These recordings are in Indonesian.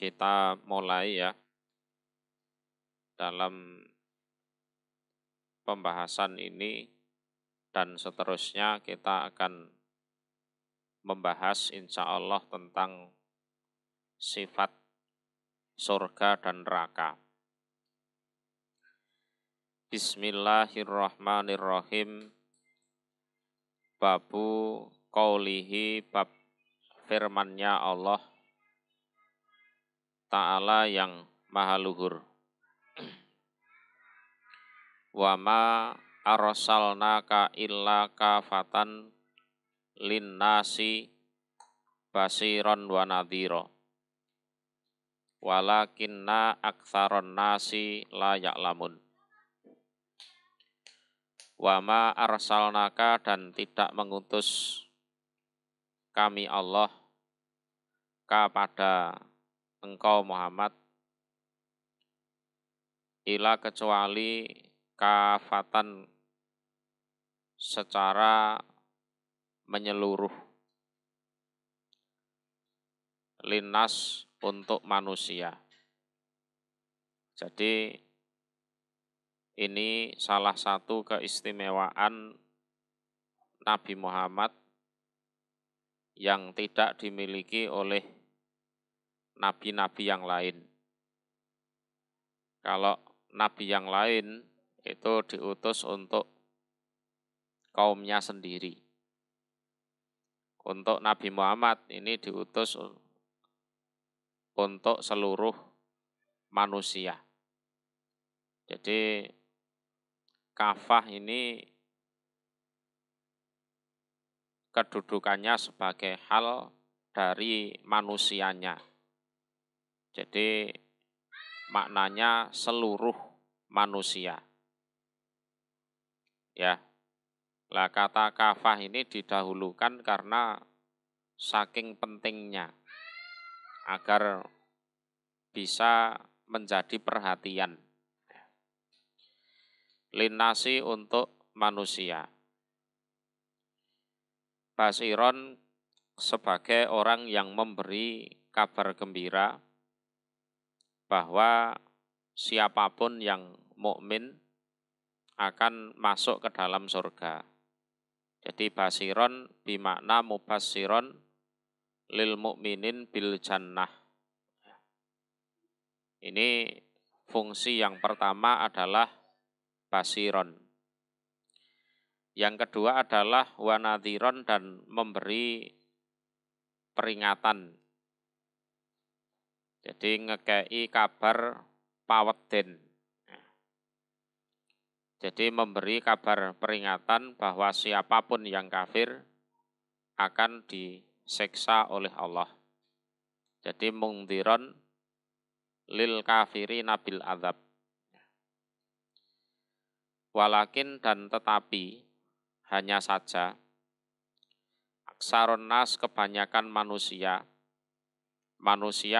Kita mulai ya dalam pembahasan ini dan seterusnya kita akan membahas insya Allah tentang sifat surga dan neraka. Bismillahirrahmanirrahim. Babu qaulihi, bab firman-Nya Allah Ta'ala yang maha luhur. Wa ma arsalnaka illa kafatan linnasi basiron wa nadhira walakinna aktsaron nasi la ya'lamun. Wa ma arsalnaka, dan tidak mengutus kami Allah kepada engkau Muhammad ila kecuali kafatan secara menyeluruh, linnas untuk manusia. Jadi ini salah satu keistimewaan Nabi Muhammad yang tidak dimiliki oleh nabi-nabi yang lain. Kalau nabi yang lain itu diutus untuk kaumnya sendiri. Untuk Nabi Muhammad ini diutus untuk seluruh manusia. Jadi kafah ini kedudukannya sebagai hal dari manusianya. Jadi maknanya seluruh manusia. Ya. Lah kata kafah ini didahulukan karena saking pentingnya agar bisa menjadi perhatian. Linnasi untuk manusia. Basiron sebagai orang yang memberi kabar gembira bahwa siapapun yang mukmin akan masuk ke dalam surga. Jadi basiron bimakna mubassiron lil mukminin bil jannah. Ini fungsi yang pertama adalah basiron. Yang kedua adalah wanadhiron, dan memberi peringatan. Jadi ngekei kabar paweden. Jadi memberi kabar peringatan bahwa siapapun yang kafir akan disiksa oleh Allah. Jadi mungdiron lil kafiri nabil azab. Walakin, dan tetapi, hanya saja, aksaron nas kebanyakan manusia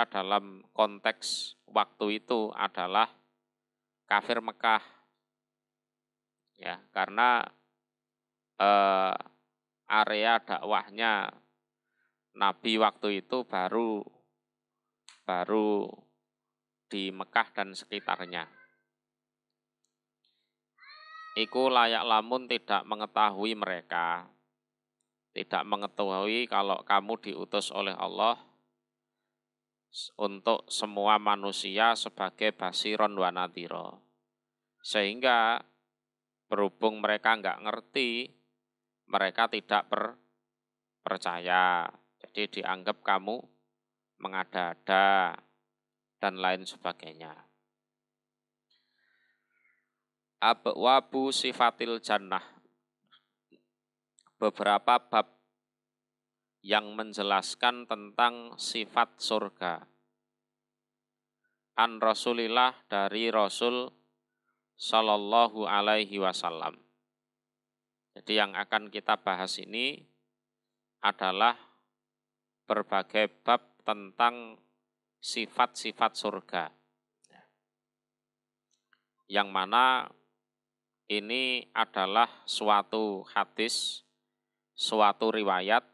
dalam konteks waktu itu adalah kafir Mekah. Ya, karena area dakwahnya Nabi waktu itu baru di Mekah dan sekitarnya. Iku layak lamun, tidak mengetahui mereka, tidak mengetahui kalau kamu diutus oleh Allah untuk semua manusia sebagai basiron wa nadhiro. Sehingga berhubung mereka enggak ngerti, mereka tidak percaya. Jadi dianggap kamu mengada-ada dan lain sebagainya. Abwabu sifatil jannah. Beberapa bab yang menjelaskan tentang sifat surga. An Rasulillah, dari Rasul Sallallahu alaihi wasallam. Jadi yang akan kita bahas ini adalah berbagai bab tentang sifat-sifat surga. Yang mana ini adalah suatu hadis, suatu riwayat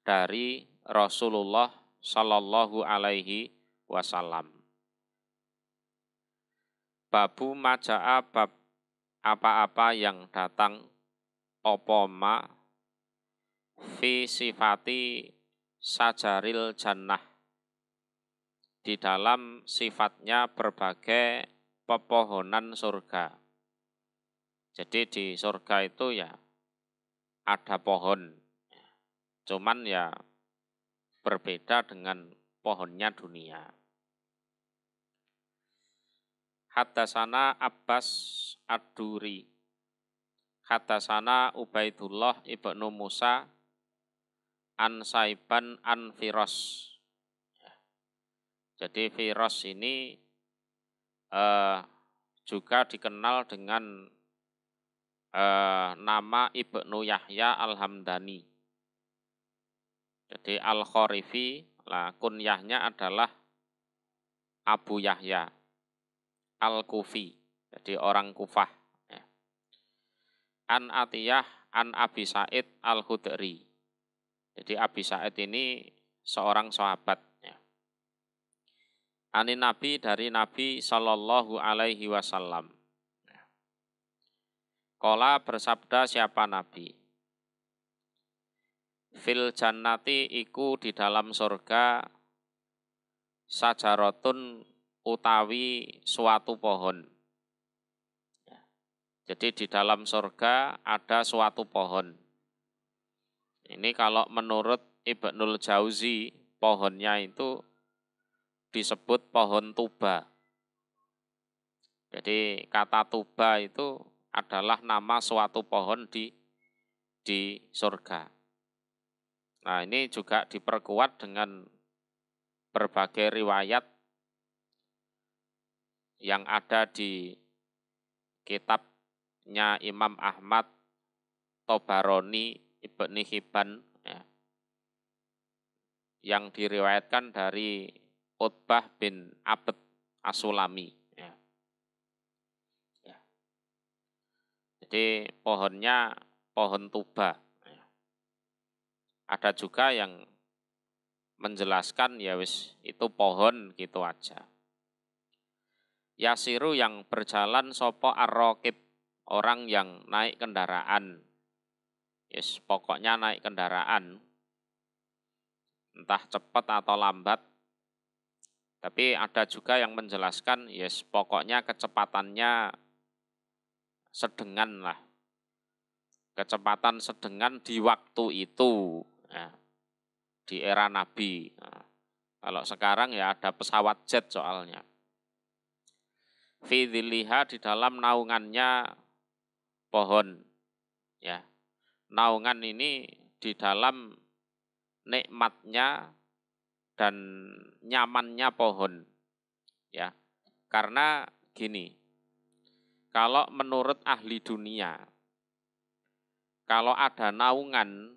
dari Rasulullah Sallallahu alaihi wasallam. Babu maja'a bab apa-apa yang datang apa ma fi sifati sajaril jannah, di dalam sifatnya berbagai pepohonan surga. Jadi di surga itu ya ada pohon, cuman ya berbeda dengan pohonnya dunia. Haddatsana Abbas Ad-Duri, haddatsana Ubaidullah ibnu Musa an Saiban an Firos. Jadi Firos ini juga dikenal dengan nama Ibnu Yahya Al-Hamdani. Jadi Al-Khorifi, kunyahnya adalah Abu Yahya Al-Kufi, jadi orang Kufah. Ya. An Atiyah an Abi Sa'id Al-Khudri. Jadi Abi Sa'id ini seorang sahabat. Ya. Ani Nabi, dari Nabi Sallallahu Alaihi Wasallam. Ya. Qala, bersabda siapa Nabi? Fil jannati, iku di dalam surga, sajarotun utawi suatu pohon. Jadi di dalam surga ada suatu pohon. Ini kalau menurut Ibnul Jauzi, pohonnya itu disebut pohon tuba. Jadi kata tuba itu adalah nama suatu pohon di surga. Nah, ini juga diperkuat dengan berbagai riwayat yang ada di kitabnya Imam Ahmad, Tobaroni, Ibnu Hibban, ya, yang diriwayatkan dari Utbah bin Abd As-Sulami. Ya. Ya. Jadi pohonnya pohon tuba. Ya. Ada juga yang menjelaskan ya wis itu pohon gitu aja. Yasiru, yang berjalan, sopo ar-raqib, orang yang naik kendaraan. Yes, pokoknya naik kendaraan, entah cepat atau lambat. Tapi ada juga yang menjelaskan, yes, pokoknya kecepatannya sedengan lah. Kecepatan sedengan di waktu itu, ya, di era Nabi. Nah, kalau sekarang ya ada pesawat jet soalnya. Fi dhilliha, di dalam naungannya pohon. Ya, naungan ini di dalam nikmatnya dan nyamannya pohon. Ya, karena gini, kalau menurut ahli dunia, kalau ada naungan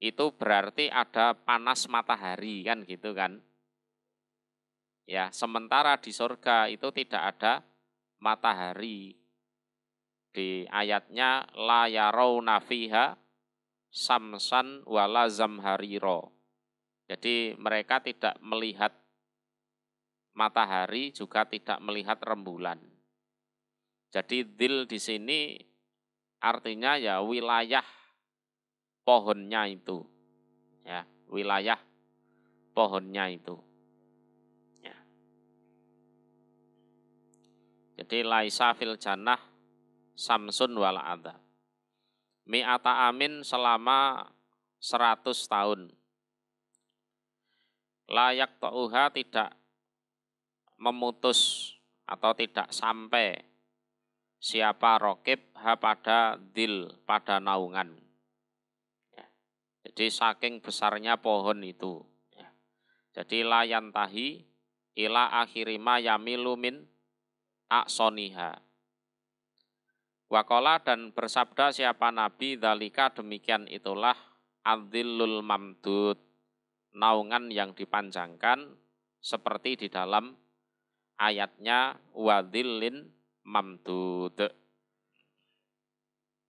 itu berarti ada panas matahari, kan gitu kan. Ya, sementara di surga itu tidak ada matahari. Di ayatnya la yarawna fiha samsan wala zamhariro. Jadi mereka tidak melihat matahari, juga tidak melihat rembulan. Jadi dhil di sini artinya ya wilayah pohonnya itu. Ya, wilayah pohonnya itu. Jadi laisa fil jannah samsun wal adha. Mi'ata amin, selama 100 tahun. Layak ta'uha, tidak memutus atau tidak sampai siapa rokib ha pada dhil, pada naungan. Ya. Jadi saking besarnya pohon itu. Ya. Jadi layan tahi ila akhirima yamilu min aksoniha. Wakola, dan bersabda siapa Nabi, dzalika, demikian itulah adzillul mamdud, naungan yang dipanjangkan, seperti di dalam ayatnya wadzillin mamdud.